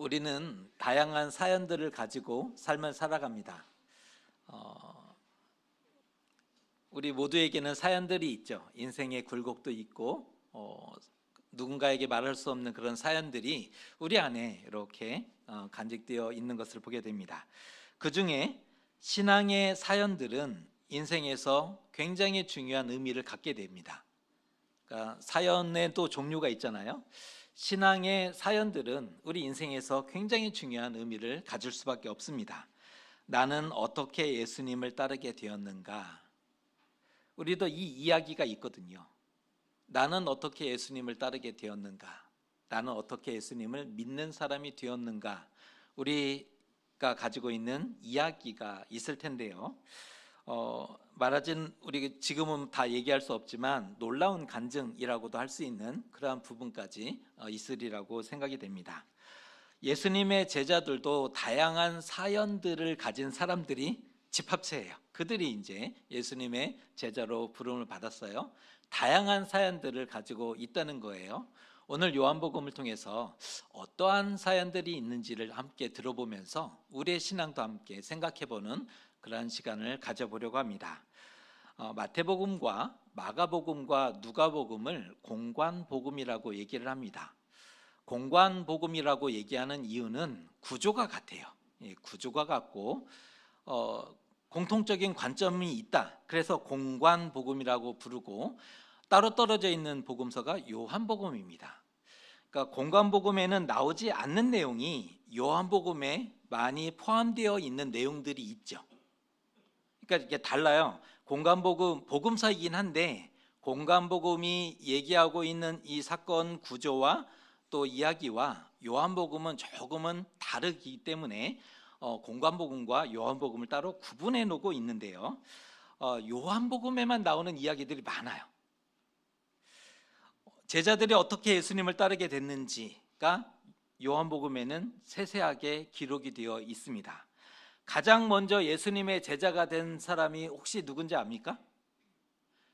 우리는 다양한 사연들을 가지고 삶을 살아갑니다. 우리 모두에게는 사연들이 있죠. 인생의 굴곡도 있고 누군가에게 말할 수 없는 그런 사연들이 우리 안에 이렇게 간직되어 있는 것을 보게 됩니다. 그 중에 신앙의 사연들은 인생에서 굉장히 중요한 의미를 갖게 됩니다. 그러니까 사연에 또 종류가 있잖아요. 신앙의 사연들은 우리 인생에서 굉장히 중요한 의미를 가질 수밖에 없습니다. 나는 어떻게 예수님을 따르게 되었는가? 우리도 이 이야기가 있거든요. 나는 어떻게 예수님을 따르게 되었는가? 나는 어떻게 예수님을 믿는 사람이 되었는가? 우리가 가지고 있는 이야기가 있을 텐데요. 말하진 우리 지금은 다 얘기할 수 없지만 놀라운 간증이라고도 할 수 있는 그러한 부분까지 있으리라고 생각이 됩니다. 예수님의 제자들도 다양한 사연들을 가진 사람들이 집합체예요. 그들이 이제 예수님의 제자로 부름을 받았어요. 다양한 사연들을 가지고 있다는 거예요. 오늘 요한복음을 통해서 어떠한 사연들이 있는지를 함께 들어보면서 우리의 신앙도 함께 생각해보는 그러한 시간을 가져보려고 합니다. 마태복음과 마가복음과 누가복음을 공관복음이라고 얘기를 합니다. 공관복음이라고 얘기하는 이유는 구조가 같아요. 구조가 같고 공통적인 관점이 있다. 그래서 공관복음이라고 부르고 따로 떨어져 있는 복음서가 요한복음입니다. 그러니까 공관복음에는 나오지 않는 내용이 요한복음에 많이 포함되어 있는 내용들이 있죠. 그러니까 이게 달라요. 공관복음 복음서이긴 한데 공관복음이 얘기하고 있는 이 사건 구조와 또 이야기와 요한복음은 조금은 다르기 때문에 공관복음과 요한복음을 따로 구분해 놓고 있는데요. 요한복음에만 나오는 이야기들이 많아요. 제자들이 어떻게 예수님을 따르게 됐는지가 요한복음에는 세세하게 기록이 되어 있습니다. 가장 먼저 예수님의 제자가 된 사람이 혹시 누군지 압니까?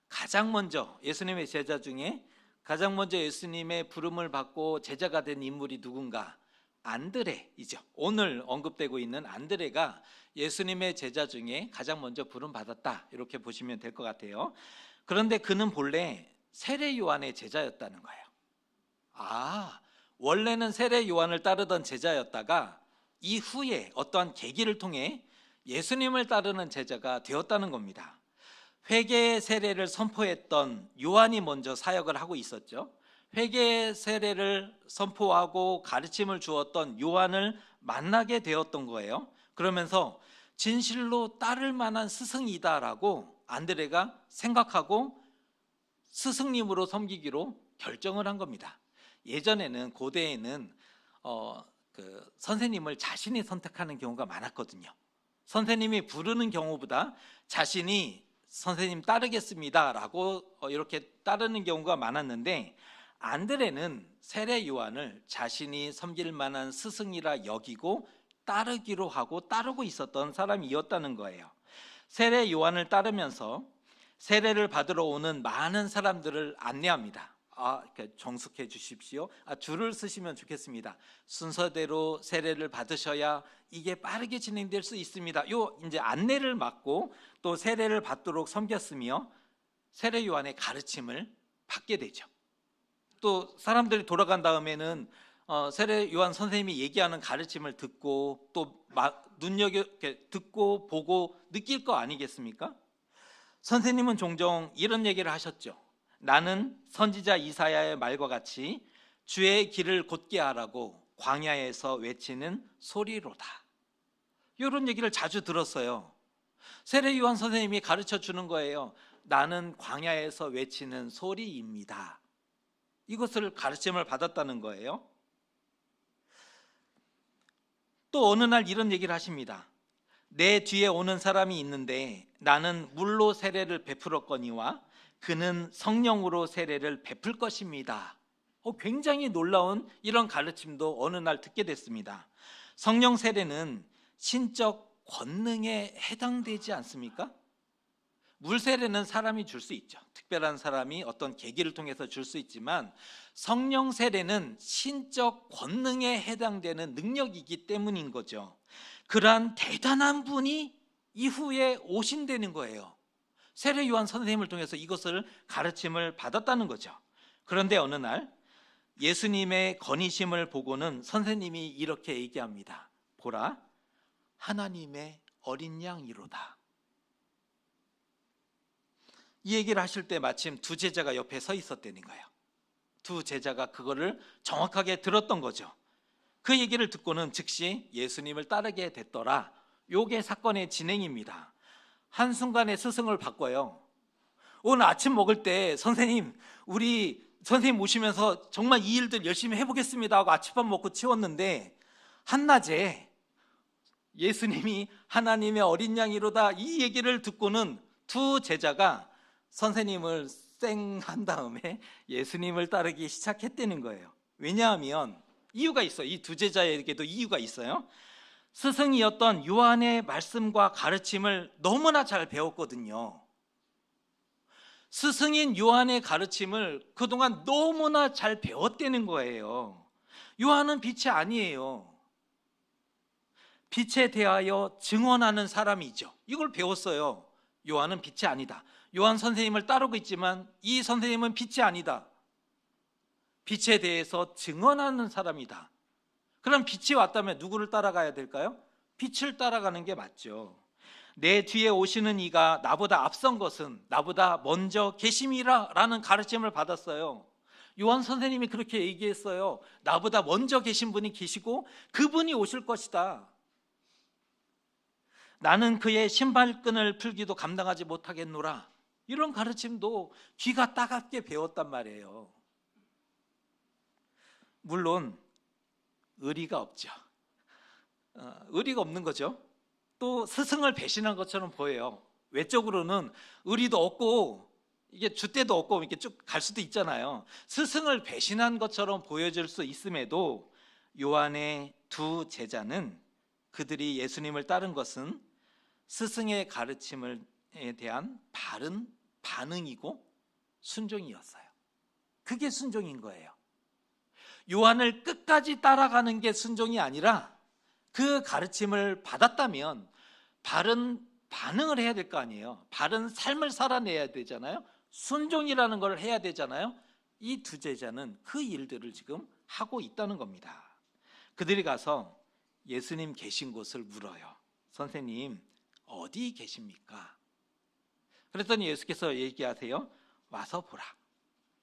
가장 먼저 예수님의 제자 중에 가장 먼저 예수님의 부름을 받고 제자가 된 인물이 누군가? 안드레이죠. 오늘 언급되고 있는 안드레가 예수님의 제자 중에 가장 먼저 부름 받았다, 이렇게 보시면 될 것 같아요. 그런데 그는 본래 세례 요한의 제자였다는 거예요. 원래는 세례 요한을 따르던 제자였다가 이후에 어떠한 계기를 통해 예수님을 따르는 제자가 되었다는 겁니다. 회개 세례를 선포했던 요한이 먼저 사역을 하고 있었죠. 회개 세례를 선포하고 가르침을 주었던 요한을 만나게 되었던 거예요. 그러면서 진실로 따를 만한 스승이다라고 안드레가 생각하고 스승님으로 섬기기로 결정을 한 겁니다. 예전에는 고대에는 선생님을 자신이 선택하는 경우가 많았거든요. 선생님이 부르는 경우보다 자신이 선생님 따르겠습니다 라고 이렇게 따르는 경우가 많았는데, 안드레는 세례 요한을 자신이 섬길 만한 스승이라 여기고 따르기로 하고 따르고 있었던 사람이었다는 거예요. 세례 요한을 따르면서 세례를 받으러 오는 많은 사람들을 안내합니다. 정숙해 주십시오. 줄을 쓰시면 좋겠습니다. 순서대로 세례를 받으셔야 이게 빠르게 진행될 수 있습니다. 이제 안내를 맡고 또 세례를 받도록 섬겼으며 세례 요한의 가르침을 받게 되죠. 또 사람들이 돌아간 다음에는 세례 요한 선생님이 얘기하는 가르침을 듣고 또 눈여겨 듣고 보고 느낄 거 아니겠습니까? 선생님은 종종 이런 얘기를 하셨죠. 나는 선지자 이사야의 말과 같이 주의 길을 곧게 하라고 광야에서 외치는 소리로다. 이런 얘기를 자주 들었어요. 세례 요한 선생님이 가르쳐 주는 거예요. 나는 광야에서 외치는 소리입니다. 이것을 가르침을 받았다는 거예요. 또 어느 날 이런 얘기를 하십니다. 내 뒤에 오는 사람이 있는데 나는 물로 세례를 베풀었거니와 그는 성령으로 세례를 베풀 것입니다. 굉장히 놀라운 이런 가르침도 어느 날 듣게 됐습니다. 성령 세례는 신적 권능에 해당되지 않습니까? 물 세례는 사람이 줄 수 있죠. 특별한 사람이 어떤 계기를 통해서 줄 수 있지만 성령 세례는 신적 권능에 해당되는 능력이기 때문인 거죠. 그러한 대단한 분이 이후에 오신다는 거예요. 세례 요한 선생님을 통해서 이것을 가르침을 받았다는 거죠. 그런데 어느 날 예수님의 건의심을 보고는 선생님이 이렇게 얘기합니다. 보라, 하나님의 어린 양이로다. 이 얘기를 하실 때 마침 두 제자가 옆에 서 있었다는 거예요. 두 제자가 그거를 정확하게 들었던 거죠. 그 얘기를 듣고는 즉시 예수님을 따르게 됐더라. 요게 사건의 진행입니다. 한순간에 스승을 바꿔요. 오늘 아침 먹을 때 선생님, 우리 선생님 오시면서 정말 이 일들 열심히 해보겠습니다 하고 아침밥 먹고 치웠는데 한낮에 예수님이 하나님의 어린 양이로다 이 얘기를 듣고는 두 제자가 선생님을 쌩한 다음에 예수님을 따르기 시작했다는 거예요. 왜냐하면 이유가 있어요. 이 두 제자에게도 이유가 있어요. 스승이었던 요한의 말씀과 가르침을 너무나 잘 배웠거든요. 스승인 요한의 가르침을 그동안 너무나 잘 배웠다는 거예요. 요한은 빛이 아니에요. 빛에 대하여 증언하는 사람이죠. 이걸 배웠어요. 요한은 빛이 아니다. 요한 선생님을 따르고 있지만 이 선생님은 빛이 아니다. 빛에 대해서 증언하는 사람이다. 그럼 빛이 왔다면 누구를 따라가야 될까요? 빛을 따라가는 게 맞죠. 내 뒤에 오시는 이가 나보다 앞선 것은 나보다 먼저 계심이라 라는 가르침을 받았어요. 요한 선생님이 그렇게 얘기했어요. 나보다 먼저 계신 분이 계시고 그분이 오실 것이다. 나는 그의 신발끈을 풀기도 감당하지 못하겠노라. 이런 가르침도 귀가 따갑게 배웠단 말이에요. 물론 의리가 없죠. 의리가 없는 거죠. 또 스승을 배신한 것처럼 보여요. 외적으로는 의리도 없고 이게 줏대도 없고 이렇게 쭉 갈 수도 있잖아요. 스승을 배신한 것처럼 보여질 수 있음에도 요한의 두 제자는 그들이 예수님을 따른 것은 스승의 가르침에 대한 바른 반응이고 순종이었어요. 그게 순종인 거예요. 요한을 끝까지 따라가는 게 순종이 아니라 그 가르침을 받았다면 바른 반응을 해야 될 거 아니에요. 바른 삶을 살아내야 되잖아요. 순종이라는 걸 해야 되잖아요. 이 두 제자는 그 일들을 지금 하고 있다는 겁니다. 그들이 가서 예수님 계신 곳을 물어요. 선생님, 어디 계십니까? 그랬더니 예수께서 얘기하세요. 와서 보라.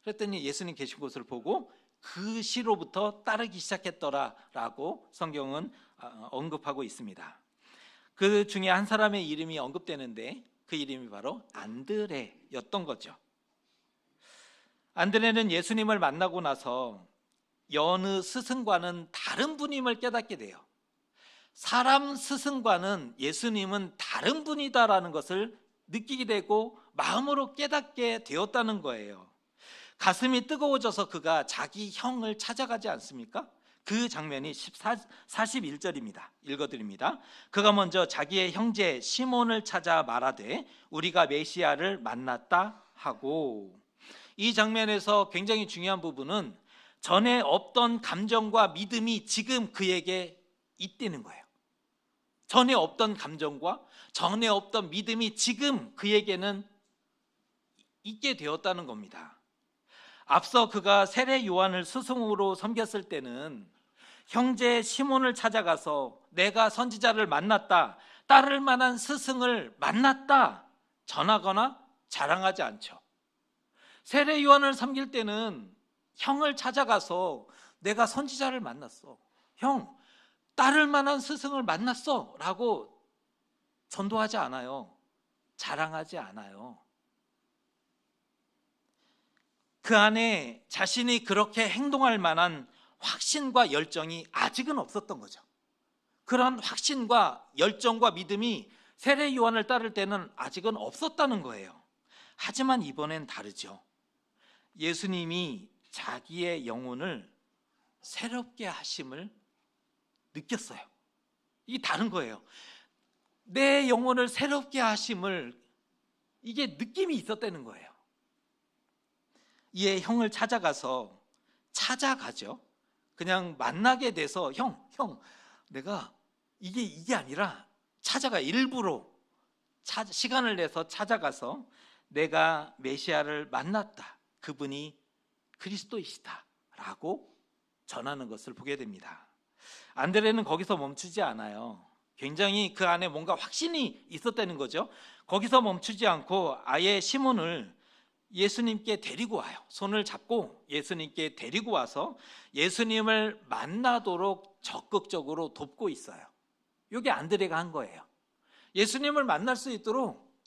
그랬더니 예수님 계신 곳을 보고 그 시로부터 따르기 시작했더라라고 성경은 언급하고 있습니다. 그 중에 한 사람의 이름이 언급되는데 그 이름이 바로 안드레였던 거죠. 안드레는 예수님을 만나고 나서 여느 스승과는 다른 분임을 깨닫게 돼요. 사람 스승과는 예수님은 다른 분이다라는 것을 느끼게 되고 마음으로 깨닫게 되었다는 거예요. 가슴이 뜨거워져서 그가 자기 형을 찾아가지 않습니까? 그 장면이 41절입니다. 읽어드립니다. 그가 먼저 자기의 형제 시몬을 찾아 말하되 우리가 메시아를 만났다 하고, 이 장면에서 굉장히 중요한 부분은 전에 없던 감정과 믿음이 지금 그에게 있다는 거예요. 전에 없던 감정과 전에 없던 믿음이 지금 그에게는 있게 되었다는 겁니다. 앞서 그가 세례 요한을 스승으로 섬겼을 때는 형제 시몬을 찾아가서 내가 선지자를 만났다, 따를 만한 스승을 만났다 전하거나 자랑하지 않죠. 세례 요한을 섬길 때는 형을 찾아가서 내가 선지자를 만났어, 형 따를 만한 스승을 만났어 라고 전도하지 않아요. 자랑하지 않아요. 그 안에 자신이 그렇게 행동할 만한 확신과 열정이 아직은 없었던 거죠. 그런 확신과 열정과 믿음이 세례 요한을 따를 때는 아직은 없었다는 거예요. 하지만 이번엔 다르죠. 예수님이 자기의 영혼을 새롭게 하심을 느꼈어요. 이게 다른 거예요. 내 영혼을 새롭게 하심을 이게 느낌이 있었다는 거예요. 이에 형을 찾아가죠. 그냥 만나게 돼서 형, 내가 이게 아니라 일부러 시간을 내서 찾아가서 내가 메시아를 만났다. 그분이 그리스도이시다. 라고 전하는 것을 보게 됩니다. 안드레는 거기서 멈추지 않아요. 굉장히 그 안에 뭔가 확신이 있었다는 거죠. 거기서 멈추지 않고 아예 시몬을 예수님께 데리고 와요. 손을 잡고 예수님께 데리고 와서 예수님을 만나도록 적극적으로 돕고 있어요. 이게 안드레가 한 거예요. 예수님을 만날 수 있도록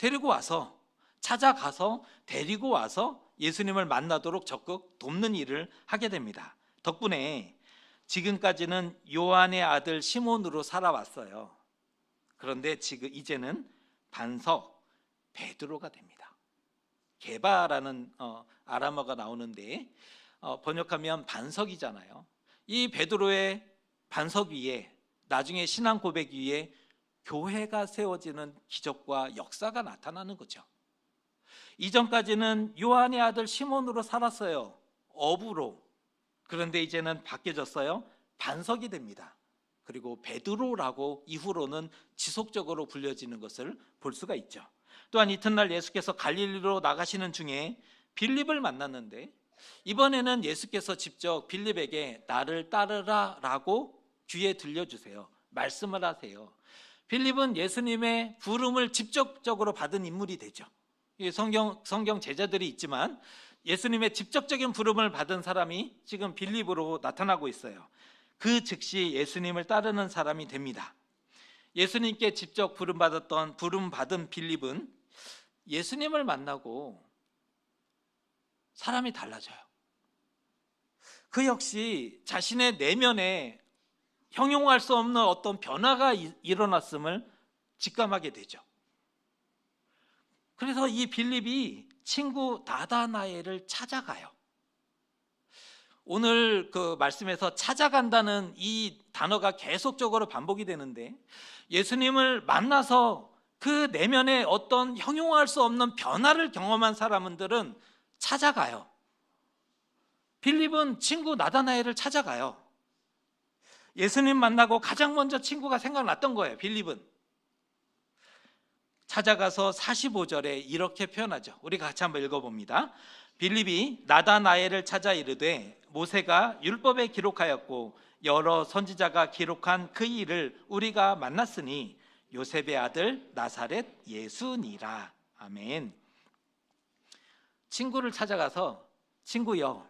찾아가서 데리고 와서 예수님을 만나도록 적극 돕는 일을 하게 됩니다. 덕분에 지금까지는 요한의 아들 시몬으로 살아왔어요. 그런데 이제는 반석 베드로가 됩니다. 게바라는 아람어가 나오는데 번역하면 반석이잖아요. 이 베드로의 반석 위에 나중에 신앙 고백 위에 교회가 세워지는 기적과 역사가 나타나는 거죠. 이전까지는 요한의 아들 시몬으로 살았어요. 어부로. 그런데 이제는 바뀌어졌어요. 반석이 됩니다. 그리고 베드로라고 이후로는 지속적으로 불려지는 것을 볼 수가 있죠. 또한 이튿날 예수께서 갈릴리로 나가시는 중에 빌립을 만났는데 이번에는 예수께서 직접 빌립에게 나를 따르라 라고 귀에 들려주세요. 말씀을 하세요. 빌립은 예수님의 부름을 직접적으로 받은 인물이 되죠. 성경 제자들이 있지만 예수님의 직접적인 부름을 받은 사람이 지금 빌립으로 나타나고 있어요. 그 즉시 예수님을 따르는 사람이 됩니다. 예수님께 직접 부름 받은 빌립은 예수님을 만나고 사람이 달라져요. 그 역시 자신의 내면에 형용할 수 없는 어떤 변화가 일어났음을 직감하게 되죠. 그래서 이 빌립이 친구 나다나엘을 찾아가요. 오늘 그 말씀에서 찾아간다는 이 단어가 계속적으로 반복이 되는데 예수님을 만나서 그 내면에 어떤 형용할 수 없는 변화를 경험한 사람들은 찾아가요. 빌립은 친구 나다나엘을 찾아가요. 예수님 만나고 가장 먼저 친구가 생각났던 거예요. 빌립은 찾아가서 45절에 이렇게 표현하죠. 우리 같이 한번 읽어봅니다. 빌립이 나다나엘을 찾아 이르되 모세가 율법에 기록하였고 여러 선지자가 기록한 그 일을 우리가 만났으니 요셉의 아들 나사렛 예수니라. 아멘. 친구를 찾아가서 친구여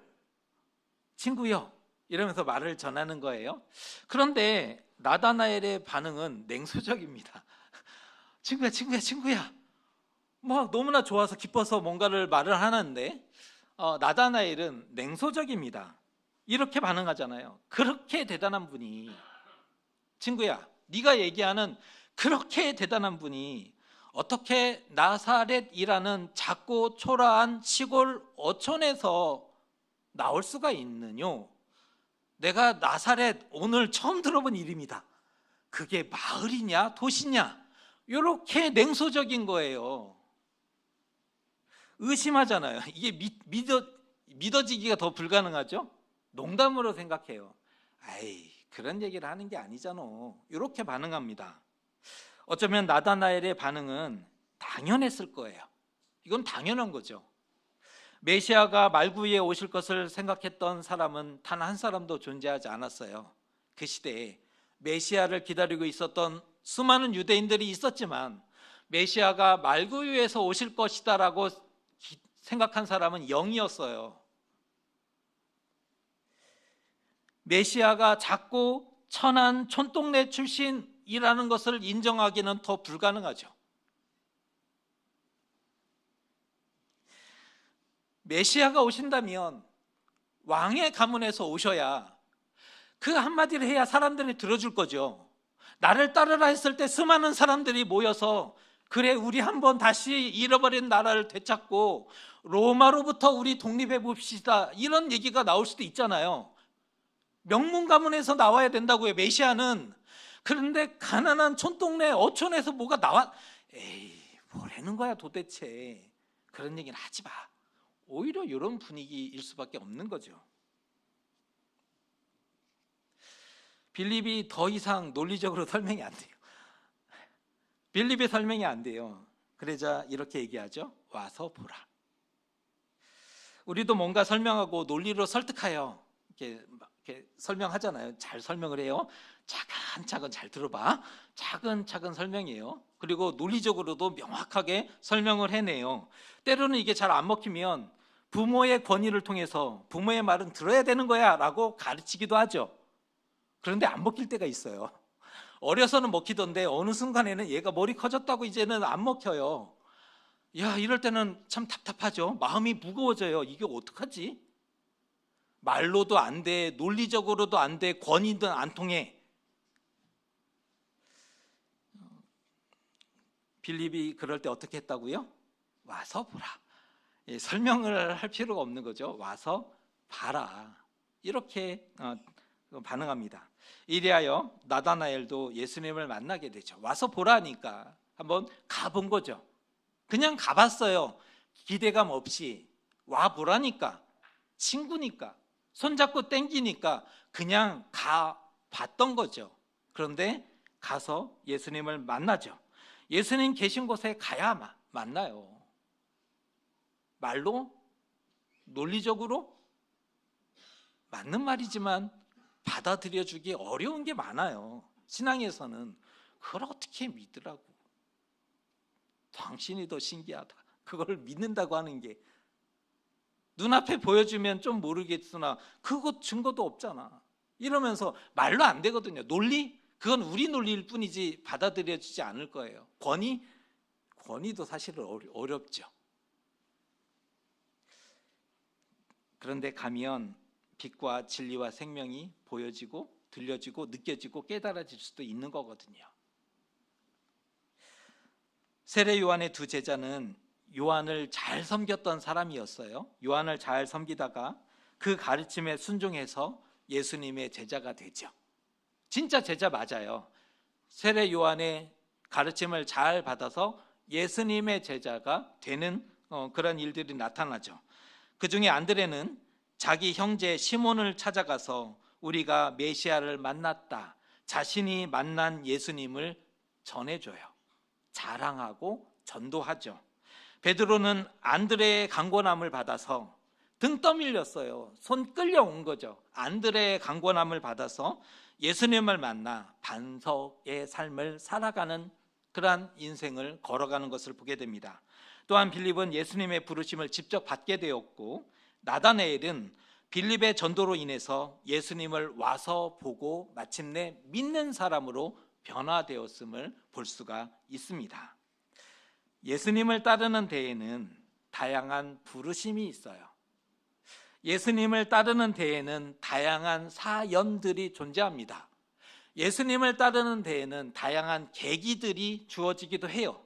이러면서 말을 전하는 거예요. 그런데 나다나엘의 반응은 냉소적입니다. 친구야. 뭐 너무나 좋아서 기뻐서 뭔가를 말을 하는데 나다나엘은 냉소적입니다. 이렇게 반응하잖아요. 그렇게 대단한 분이, 친구야, 네가 얘기하는 그렇게 대단한 분이 어떻게 나사렛이라는 작고 초라한 시골 어촌에서 나올 수가 있느뇨? 내가 나사렛 오늘 처음 들어본 이름이다. 그게 마을이냐 도시냐? 이렇게 냉소적인 거예요. 의심하잖아요. 이게 믿어지기가 더 불가능하죠? 농담으로 생각해요. 아이, 그런 얘기를 하는 게 아니잖아. 이렇게 반응합니다. 어쩌면 나다나엘의 반응은 당연했을 거예요. 이건 당연한 거죠. 메시아가 말구 위에 오실 것을 생각했던 사람은 단 한 사람도 존재하지 않았어요. 그 시대에 메시아를 기다리고 있었던 수많은 유대인들이 있었지만 메시아가 말구 위에서 오실 것이다라고 생각한 사람은 0이었어요. 메시아가 작고 천한 촌동네 출신이라는 것을 인정하기는 더 불가능하죠. 메시아가 오신다면 왕의 가문에서 오셔야 그 한마디를 해야 사람들이 들어줄 거죠. 나를 따르라 했을 때 수많은 사람들이 모여서 그래, 우리 한번 다시 잃어버린 나라를 되찾고 로마로부터 우리 독립해 봅시다, 이런 얘기가 나올 수도 있잖아요. 명문 가문에서 나와야 된다고요, 메시아는. 그런데 가난한 촌동네 어촌에서 뭐가 나와? 에이, 뭐라는 거야 도대체. 그런 얘기는 하지 마. 오히려 이런 분위기일 수밖에 없는 거죠. 빌립이 더 이상 논리적으로 설명이 안 돼요. 빌립의 설명이 안 돼요. 그러자 이렇게 얘기하죠. 와서 보라. 우리도 뭔가 설명하고 논리로 설득하여 이렇게 설명하잖아요. 잘 설명을 해요. 차근차근 잘 들어봐. 차근차근 설명해요. 그리고 논리적으로도 명확하게 설명을 해내요. 때로는 이게 잘 안 먹히면 부모의 권위를 통해서 부모의 말은 들어야 되는 거야 라고 가르치기도 하죠. 그런데 안 먹힐 때가 있어요. 어려서는 먹히던데 어느 순간에는 얘가 머리 커졌다고 이제는 안 먹혀요. 야, 이럴 때는 참 답답하죠. 마음이 무거워져요. 이게 어떡하지? 말로도 안 돼, 논리적으로도 안 돼, 권위도 안 통해. 빌립이 그럴 때 어떻게 했다고요? 와서 보라. 설명을 할 필요가 없는 거죠. 와서 봐라. 이렇게 반응합니다. 이리하여 나다나엘도 예수님을 만나게 되죠. 와서 보라니까 한번 가본 거죠. 그냥 가봤어요. 기대감 없이. 와 보라니까, 친구니까, 손잡고 땡기니까 그냥 가봤던 거죠. 그런데 가서 예수님을 만나죠. 예수님 계신 곳에 가야 만나요. 말로, 논리적으로 맞는 말이지만 받아들여주기 어려운 게 많아요. 신앙에서는 그걸 어떻게 믿으라고. 당신이 더 신기하다. 그걸 믿는다고 하는 게 눈앞에 보여주면 좀 모르겠으나 그거 증거도 없잖아. 이러면서 말로 안 되거든요. 논리? 그건 우리 논리일 뿐이지 받아들여지지 않을 거예요. 권위도 사실은 어렵죠. 그런데 가면 빛과 진리와 생명이 보여지고 들려지고 느껴지고 깨달아질 수도 있는 거거든요. 세례 요한의 두 제자는 요한을 잘 섬겼던 사람이었어요. 요한을 잘 섬기다가 그 가르침에 순종해서 예수님의 제자가 되죠. 진짜 제자 맞아요. 세례 요한의 가르침을 잘 받아서 예수님의 제자가 되는 그런 일들이 나타나죠. 그 중에 안드레는 자기 형제 시몬을 찾아가서 우리가 메시아를 만났다, 자신이 만난 예수님을 전해줘요. 자랑하고 전도하죠. 베드로는 안드레의 강권함을 받아서 등 떠밀렸어요. 손 끌려온 거죠. 안드레의 강권함을 받아서 예수님을 만나 반석의 삶을 살아가는 그러한 인생을 걸어가는 것을 보게 됩니다. 또한 빌립은 예수님의 부르심을 직접 받게 되었고, 나다나엘은 빌립의 전도로 인해서 예수님을 와서 보고 마침내 믿는 사람으로 변화되었음을 볼 수가 있습니다. 예수님을 따르는 데에는 다양한 부르심이 있어요. 예수님을 따르는 데에는 다양한 사연들이 존재합니다. 예수님을 따르는 데에는 다양한 계기들이 주어지기도 해요.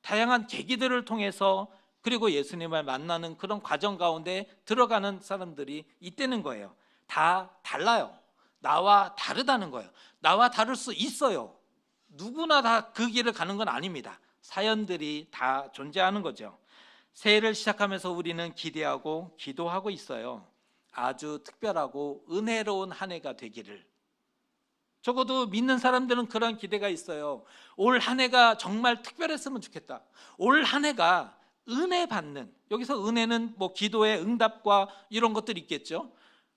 다양한 계기들을 통해서 그리고 예수님을 만나는 그런 과정 가운데 들어가는 사람들이 있다는 거예요. 다 달라요. 나와 다르다는 거예요. 나와 다를 수 있어요. 누구나 다 그 길을 가는 건 아닙니다. 사연들이 다 존재하는 거죠. 새해를 시작하면서 우리는 기대하고 기도하고 있어요. 아주 특별하고 은혜로운 한 해가 되기를. 적어도 믿는 사람들은 그런 기대가 있어요. 올 한 해가 정말 특별했으면 좋겠다. 올 한 해가 은혜 받는, 여기서 은혜는 뭐 기도의 응답과 이런 것들이 있겠죠.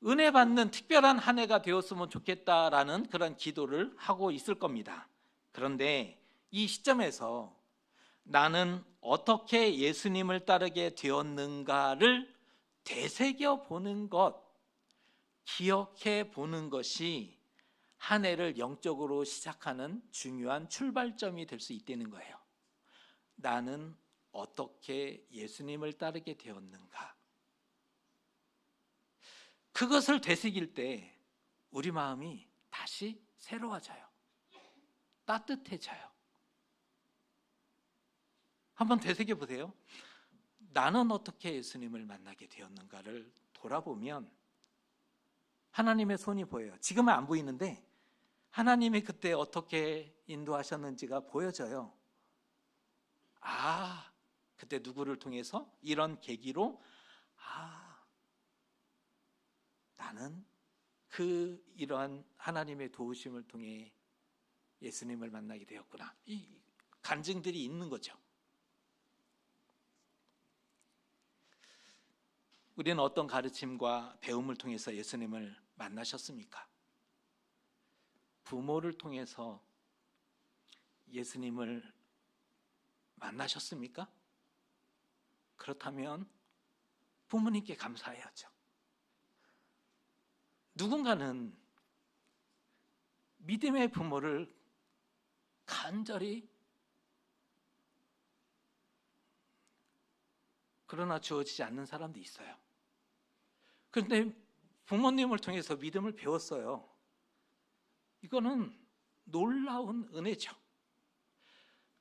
은혜 받는 특별한 한 해가 되었으면 좋겠다라는 그런 기도를 하고 있을 겁니다. 그런데 이 시점에서 나는 어떻게 예수님을 따르게 되었는가를 되새겨 보는 것, 기억해 보는 것이 한 해를 영적으로 시작하는 중요한 출발점이 될 수 있다는 거예요. 나는 어떻게 예수님을 따르게 되었는가? 그것을 되새길 때 우리 마음이 다시 새로워져요. 따뜻해져요. 한번 되새겨 보세요. 나는 어떻게 예수님을 만나게 되었는가를 돌아보면 하나님의 손이 보여요. 지금은 안 보이는데 하나님이 그때 어떻게 인도하셨는지가 보여져요. 그때 누구를 통해서 이런 계기로 나는 이러한 하나님의 도우심을 통해 예수님을 만나게 되었구나. 이 간증들이 있는 거죠. 우리는 어떤 가르침과 배움을 통해서 예수님을 만나셨습니까? 부모를 통해서 예수님을 만나셨습니까? 그렇다면 부모님께 감사해야죠. 누군가는 믿음의 부모를 간절히 그러나 주어지지 않는 사람도 있어요. 그런데 부모님을 통해서 믿음을 배웠어요. 이거는 놀라운 은혜죠.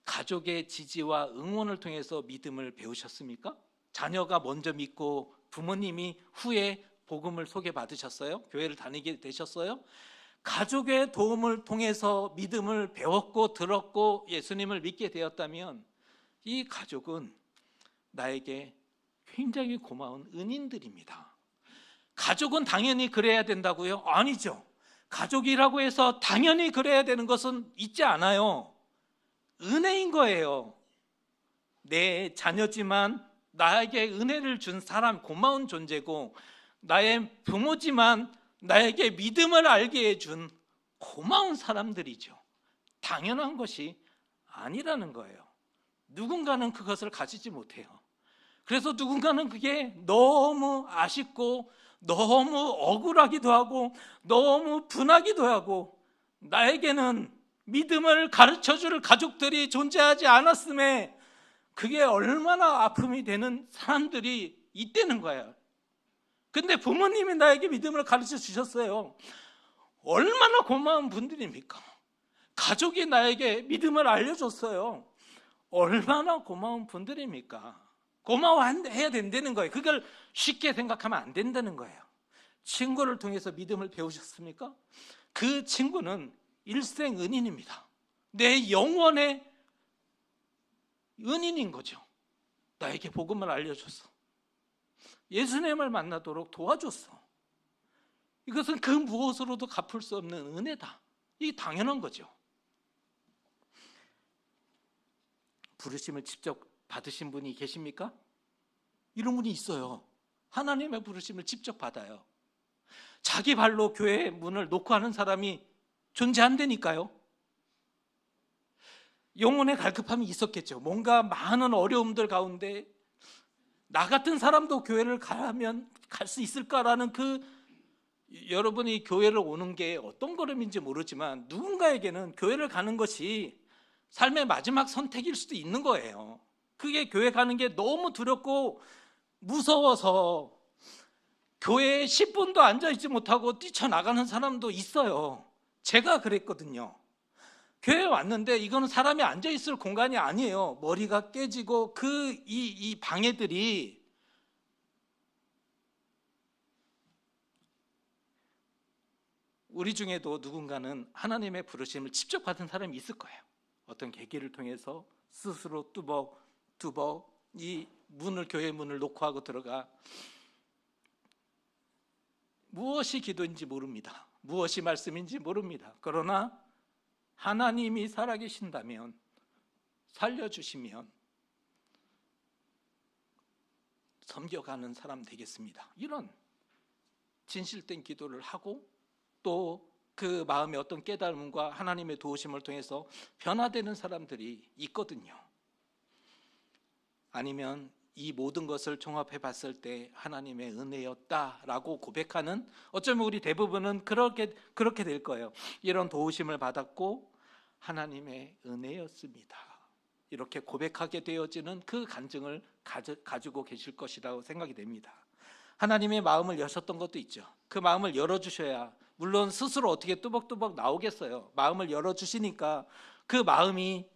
가족의 지지와 응원을 통해서 믿음을 배우셨습니까? 자녀가 먼저 믿고 부모님이 후에 복음을 소개받으셨어요? 교회를 다니게 되셨어요? 가족의 도움을 통해서 믿음을 배웠고 들었고 예수님을 믿게 되었다면 이 가족은 나에게 굉장히 고마운 은인들입니다. 가족은 당연히 그래야 된다고요? 아니죠. 가족이라고 해서 당연히 그래야 되는 것은 있지 않아요. 은혜인 거예요. 내 자녀지만 나에게 은혜를 준 사람, 고마운 존재고, 나의 부모지만 나에게 믿음을 알게 해준 고마운 사람들이죠. 당연한 것이 아니라는 거예요. 누군가는 그것을 가지지 못해요. 그래서 누군가는 그게 너무 아쉽고 너무 억울하기도 하고 너무 분하기도 하고, 나에게는 믿음을 가르쳐줄 가족들이 존재하지 않았음에 그게 얼마나 아픔이 되는 사람들이 있다는 거예요. 근데 부모님이 나에게 믿음을 가르쳐 주셨어요. 얼마나 고마운 분들입니까? 가족이 나에게 믿음을 알려줬어요. 얼마나 고마운 분들입니까? 고마워해야 된다는 거예요. 그걸 쉽게 생각하면 안 된다는 거예요. 친구를 통해서 믿음을 배우셨습니까? 그 친구는 일생 은인입니다. 내 영혼의 은인인 거죠. 나에게 복음을 알려줬어. 예수님을 만나도록 도와줬어. 이것은 그 무엇으로도 갚을 수 없는 은혜다. 이게 당연한 거죠. 부르심을 직접 받으신 분이 계십니까? 이런 분이 있어요. 하나님의 부르심을 직접 받아요. 자기 발로 교회의 문을 놓고 하는 사람이 존재한다니까요. 영혼의 갈급함이 있었겠죠. 뭔가 많은 어려움들 가운데 나 같은 사람도 교회를 가면 갈 수 있을까라는 여러분이 교회를 오는 게 어떤 걸음인지 모르지만 누군가에게는 교회를 가는 것이 삶의 마지막 선택일 수도 있는 거예요. 그게 교회 가는 게 너무 두렵고 무서워서 교회에 10분도 앉아있지 못하고 뛰쳐나가는 사람도 있어요. 제가 그랬거든요. 교회에 왔는데 이거는 사람이 앉아있을 공간이 아니에요. 머리가 깨지고 이 방해들이 우리 중에도 누군가는 하나님의 부르심을 직접 받은 사람이 있을 거예요. 어떤 계기를 통해서 스스로 뚜벅뚜벅 이 교회 문을 놓고 하고 들어가. 무엇이 기도인지 모릅니다. 무엇이 말씀인지 모릅니다. 그러나 하나님이 살아계신다면, 살려주시면 섬겨가는 사람 되겠습니다. 이런 진실된 기도를 하고 또 그 마음의 어떤 깨달음과 하나님의 도우심을 통해서 변화되는 사람들이 있거든요. 아니면 이 모든 것을 종합해 봤을 때 하나님의 은혜였다라고 고백하는, 어쩌면 우리 대부분은 그렇게 될 거예요. 이런 도우심을 받았고 하나님의 은혜였습니다. 이렇게 고백하게 되어지는 그 간증을 가지고 계실 것이라고 생각이 됩니다. 하나님의 마음을 여셨던 것도 있죠. 그 마음을 열어주셔야, 물론 스스로 어떻게 뚜벅뚜벅 나오겠어요. 마음을 열어주시니까 그 마음이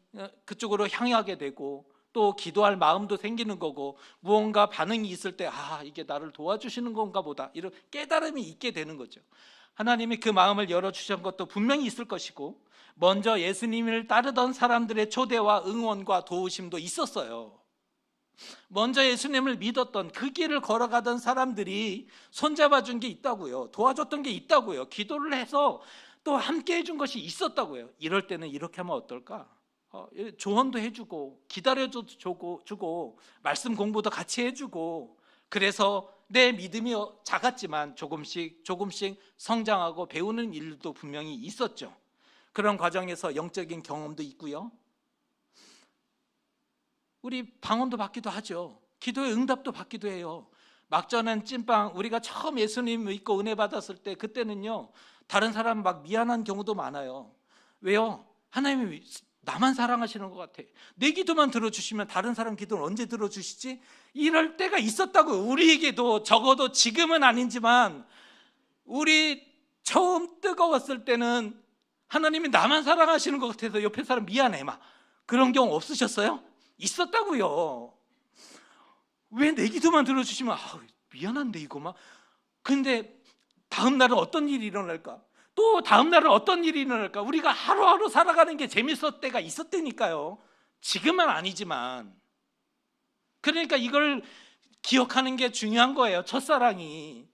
그쪽으로 향하게 되고 또 기도할 마음도 생기는 거고, 무언가 반응이 있을 때 이게 나를 도와주시는 건가 보다, 이런 깨달음이 있게 되는 거죠. 하나님이 그 마음을 열어주신 것도 분명히 있을 것이고, 먼저 예수님을 따르던 사람들의 초대와 응원과 도우심도 있었어요. 먼저 예수님을 믿었던, 그 길을 걸어가던 사람들이 손잡아 준 게 있다고요. 도와줬던 게 있다고요. 기도를 해서 또 함께 해준 것이 있었다고요. 이럴 때는 이렇게 하면 어떨까? 조언도 해주고, 기다려주고, 말씀 공부도 같이 해주고, 그래서 내 믿음이 작았지만 조금씩 성장하고 배우는 일도 분명히 있었죠. 그런 과정에서 영적인 경험도 있고요. 우리 방언도 받기도 하죠. 기도의 응답도 받기도 해요. 막전한 찐빵, 우리가 처음 예수님 믿고 은혜 받았을 때, 그때는요, 다른 사람 막 미안한 경우도 많아요. 왜요? 하나님이 나만 사랑하시는 것 같아. 내 기도만 들어주시면 다른 사람 기도는 언제 들어주시지? 이럴 때가 있었다고. 우리에게도, 적어도 지금은 아니지만 우리 처음 뜨거웠을 때는 하나님이 나만 사랑하시는 것 같아서 옆에 사람 미안해 막 그런 경우 없으셨어요? 있었다고요. 왜 내 기도만 들어주시면 미안한데 이거 막. 근데 다음 날은 어떤 일이 일어날까? 또 다음 날은 어떤 일이 일어날까? 우리가 하루하루 살아가는 게 재밌을 때가 있었다니까요. 지금은 아니지만. 그러니까 이걸 기억하는 게 중요한 거예요. 첫사랑이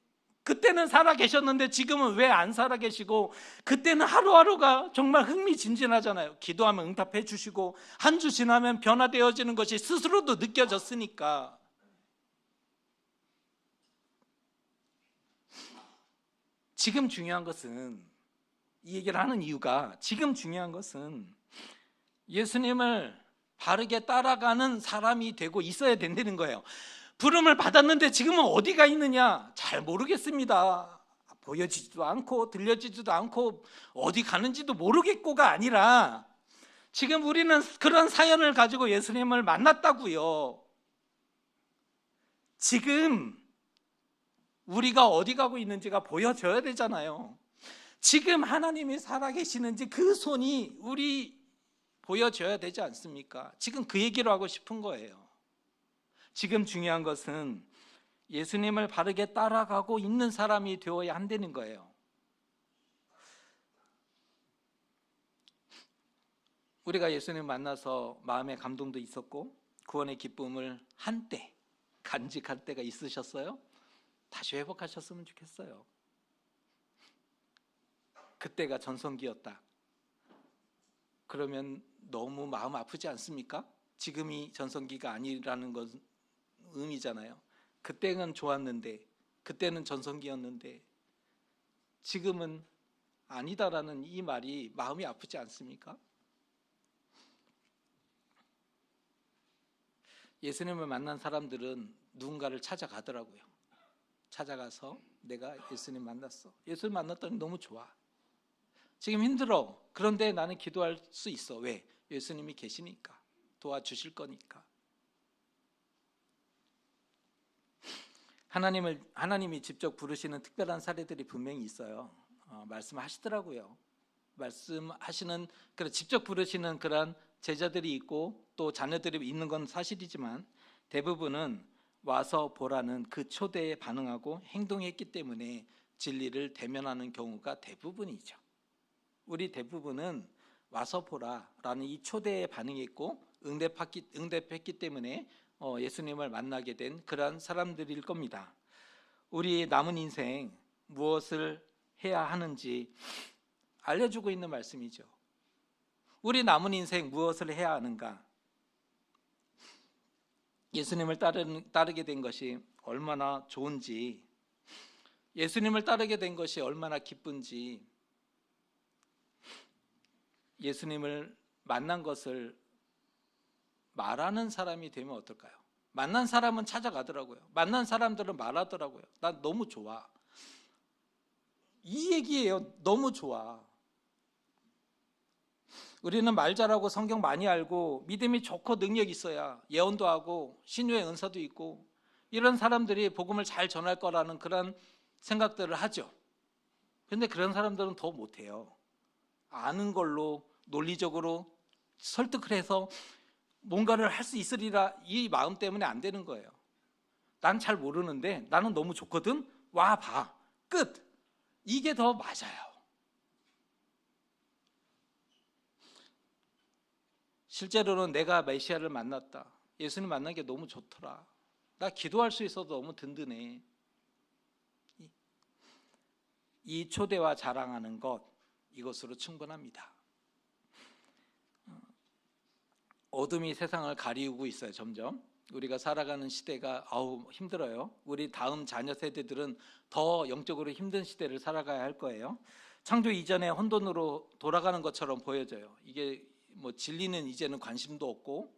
그때는 살아 계셨는데 지금은 왜 안 살아 계시고, 그때는 하루하루가 정말 흥미진진하잖아요. 기도하면 응답해 주시고, 한 주 지나면 변화되어지는 것이 스스로도 느껴졌으니까. 지금 중요한 것은, 이 얘기를 하는 이유가, 지금 중요한 것은 예수님을 바르게 따라가는 사람이 되고 있어야 된다는 거예요. 부름을 받았는데 지금은 어디가 있느냐? 잘 모르겠습니다. 보여지지도 않고 들려지지도 않고 어디 가는지도 모르겠고가 아니라, 지금 우리는 그런 사연을 가지고 예수님을 만났다고요. 지금 우리가 어디 가고 있는지가 보여져야 되잖아요. 지금 하나님이 살아계시는지 그 손이 우리 보여져야 되지 않습니까? 지금 그 얘기를 하고 싶은 거예요. 지금 중요한 것은 예수님을 바르게 따라가고 있는 사람이 되어야 한다는 거예요. 우리가 예수님 만나서 마음의 감동도 있었고 구원의 기쁨을 한때 간직할 때가 있으셨어요? 다시 회복하셨으면 좋겠어요. 그때가 전성기였다. 그러면 너무 마음 아프지 않습니까? 지금이 전성기가 아니라는 건 의미잖아요. 그때는 좋았는데, 그때는 전성기였는데 지금은 아니다라는 이 말이 마음이 아프지 않습니까? 예수님을 만난 사람들은 누군가를 찾아가더라고요. 찾아가서 내가 예수님 만났어. 예수님 만났더니 너무 좋아. 지금 힘들어. 그런데 나는 기도할 수 있어. 왜? 예수님이 계시니까. 도와주실 거니까. 하나님이 직접 부르시는 특별한 사례들이 분명히 있어요. 말씀하시더라고요. 말씀하시는, 직접 부르시는 그런 제자들이 있고 또 자녀들이 있는 건 사실이지만, 대부분은 와서 보라는 그 초대에 반응하고 행동했기 때문에 진리를 대면하는 경우가 대부분이죠. 우리 대부분은 와서 보라라는 이 초대에 반응했고 응답했기 때문에 예수님을 만나게 된 그런 사람들일 겁니다. 우리 남은 인생 무엇을 해야 하는지 알려주고 있는 말씀이죠. 우리 남은 인생 무엇을 해야 하는가? 예수님을 따르게 된 것이 얼마나 좋은지, 예수님을 따르게 된 것이 얼마나 기쁜지, 예수님을 만난 것을 말하는 사람이 되면 어떨까요? 만난 사람은 찾아가더라고요. 만난 사람들은 말하더라고요. 난 너무 좋아. 이 얘기예요. 너무 좋아. 우리는 말 잘하고 성경 많이 알고 믿음이 좋고 능력이 있어야 예언도 하고 신유의 은사도 있고 이런 사람들이 복음을 잘 전할 거라는 그런 생각들을 하죠. 그런데 그런 사람들은 더 못해요. 아는 걸로 논리적으로 설득을 해서 뭔가를 할 수 있으리라 이 마음 때문에 안 되는 거예요. 난 잘 모르는데 나는 너무 좋거든. 와 봐. 끝. 이게 더 맞아요. 실제로는 내가 메시아를 만났다, 예수님 만난 게 너무 좋더라, 나 기도할 수 있어도 너무 든든해, 이 초대와 자랑하는 것, 이것으로 충분합니다. 어둠이 세상을 가리우고 있어요. 점점 우리가 살아가는 시대가 힘들어요. 우리 다음 자녀 세대들은 더 영적으로 힘든 시대를 살아가야 할 거예요. 창조 이전에 혼돈으로 돌아가는 것처럼 보여져요. 이게 뭐 진리는 이제는 관심도 없고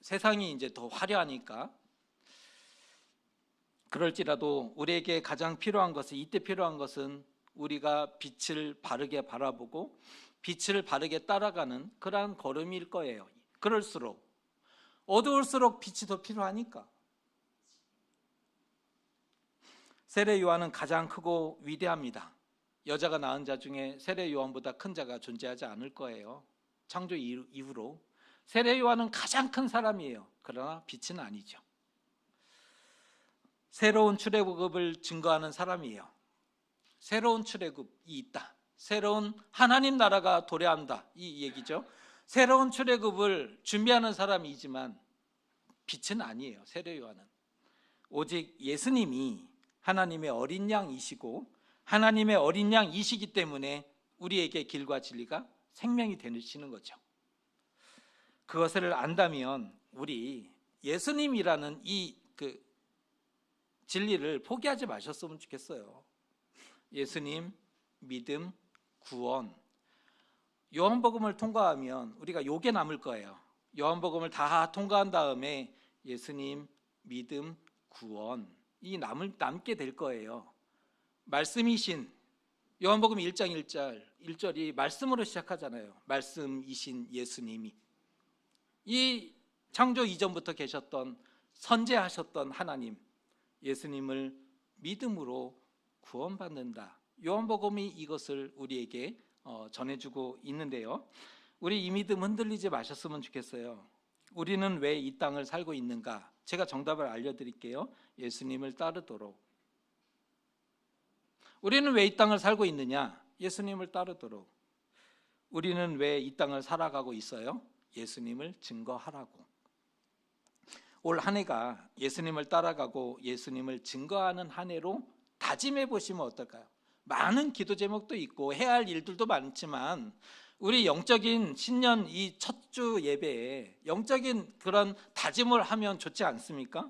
세상이 이제 더 화려하니까. 그럴지라도 우리에게 가장 필요한 것은, 이때 필요한 것은 우리가 빛을 바르게 바라보고 빛을 바르게 따라가는 그러한 걸음일 거예요. 그럴수록 어두울수록 빛이 더 필요하니까. 세례 요한은 가장 크고 위대합니다. 여자가 낳은 자 중에 세례 요한보다 큰 자가 존재하지 않을 거예요. 창조 이후로 세례 요한은 가장 큰 사람이에요. 그러나 빛은 아니죠. 새로운 출애굽을 증거하는 사람이에요. 새로운 출애굽이 있다, 새로운 하나님 나라가 도래한다, 이 얘기죠. 새로운 출애굽을 준비하는 사람이지만 빛은 아니에요. 세례 요한은 오직 예수님이 하나님의 어린 양이시고 하나님의 어린 양이시기 때문에 우리에게 길과 진리가 생명이 되시는 거죠. 그것을 안다면 우리 예수님이라는 이 진리를 포기하지 마셨으면 좋겠어요. 예수님, 믿음, 구원. 요한복음을 통과하면 우리가 요게 남을 거예요. 요한복음을 다 통과한 다음에 예수님, 믿음, 구원, 이 남게 될 거예요. 말씀이신, 요한복음 1장 1절이 말씀으로 시작하잖아요. 말씀이신 예수님이, 이 창조 이전부터 계셨던, 선재하셨던 하나님, 예수님을 믿음으로 구원받는다. 요한복음이 이것을 우리에게 전해주고 있는데요. 우리 이 믿음 흔들리지 마셨으면 좋겠어요. 우리는 왜 이 땅을 살고 있는가? 제가 정답을 알려드릴게요. 예수님을 따르도록. 우리는 왜 이 땅을 살고 있느냐? 예수님을 따르도록. 우리는 왜 이 땅을 살아가고 있어요? 예수님을 증거하라고. 올 한 해가 예수님을 따라가고 예수님을 증거하는 한 해로 다짐해 보시면 어떨까요? 많은 기도 제목도 있고 해야 할 일들도 많지만 우리 영적인 신년 이 첫 주 예배에 영적인 그런 다짐을 하면 좋지 않습니까?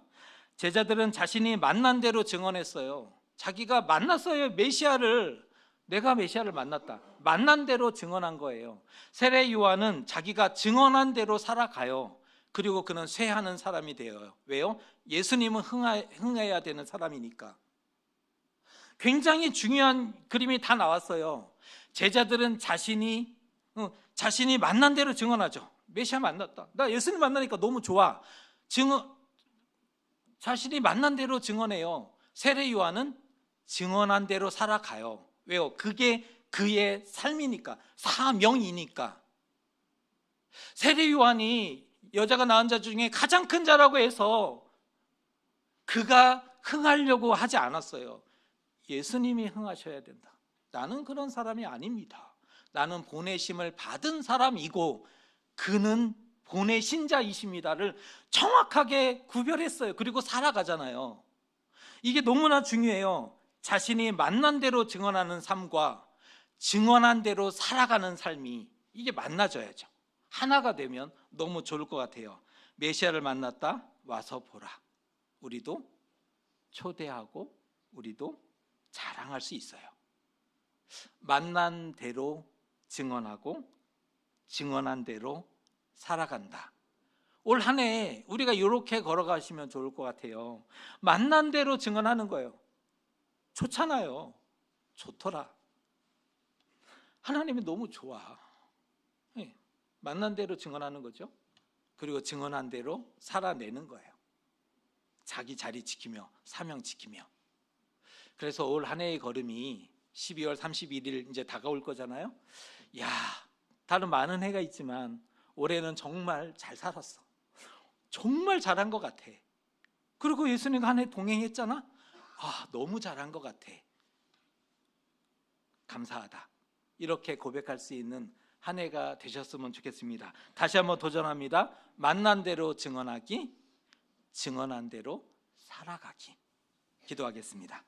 제자들은 자신이 만난 대로 증언했어요. 자기가 만났어요. 메시아를, 내가 메시아를 만났다, 만난 대로 증언한 거예요. 세례 요한은 자기가 증언한 대로 살아가요. 그리고 그는 쇠하는 사람이 되어요. 왜요? 예수님은 흥해야 되는 사람이니까. 굉장히 중요한 그림이 다 나왔어요. 제자들은 자신이 만난 대로 증언하죠. 메시아 만났다, 나 예수님 만나니까 너무 좋아, 자신이 만난 대로 증언해요. 세례 요한은 증언한 대로 살아가요. 왜요? 그게 그의 삶이니까, 사명이니까. 세례 요한이 여자가 낳은 자 중에 가장 큰 자라고 해서 그가 흥하려고 하지 않았어요. 예수님이 흥하셔야 된다. 나는 그런 사람이 아닙니다. 나는 보내심을 받은 사람이고 그는 보내신 자이십니다를 정확하게 구별했어요. 그리고 살아가잖아요. 이게 너무나 중요해요. 자신이 만난 대로 증언하는 삶과 증언한 대로 살아가는 삶이, 이게 만나져야죠. 하나가 되면 너무 좋을 것 같아요. 메시아를 만났다, 와서 보라. 우리도 초대하고 우리도 자랑할 수 있어요. 만난 대로 증언하고 증언한 대로 살아간다. 올 한 해 우리가 이렇게 걸어가시면 좋을 것 같아요. 만난 대로 증언하는 거예요. 좋잖아요. 좋더라. 하나님이 너무 좋아. 만난 대로 증언하는 거죠. 그리고 증언한 대로 살아내는 거예요. 자기 자리 지키며 사명 지키며. 그래서 올 한 해의 걸음이 12월 31일 이제 다가올 거잖아요. 야, 다른 많은 해가 있지만 올해는 정말 잘 살았어. 정말 잘한 것 같아. 그리고 예수님과 한 해 동행했잖아. 너무 잘한 것 같아. 감사하다. 이렇게 고백할 수 있는 한 해가 되셨으면 좋겠습니다. 다시 한번 도전합니다. 만난 대로 증언하기, 증언한 대로 살아가기. 기도하겠습니다.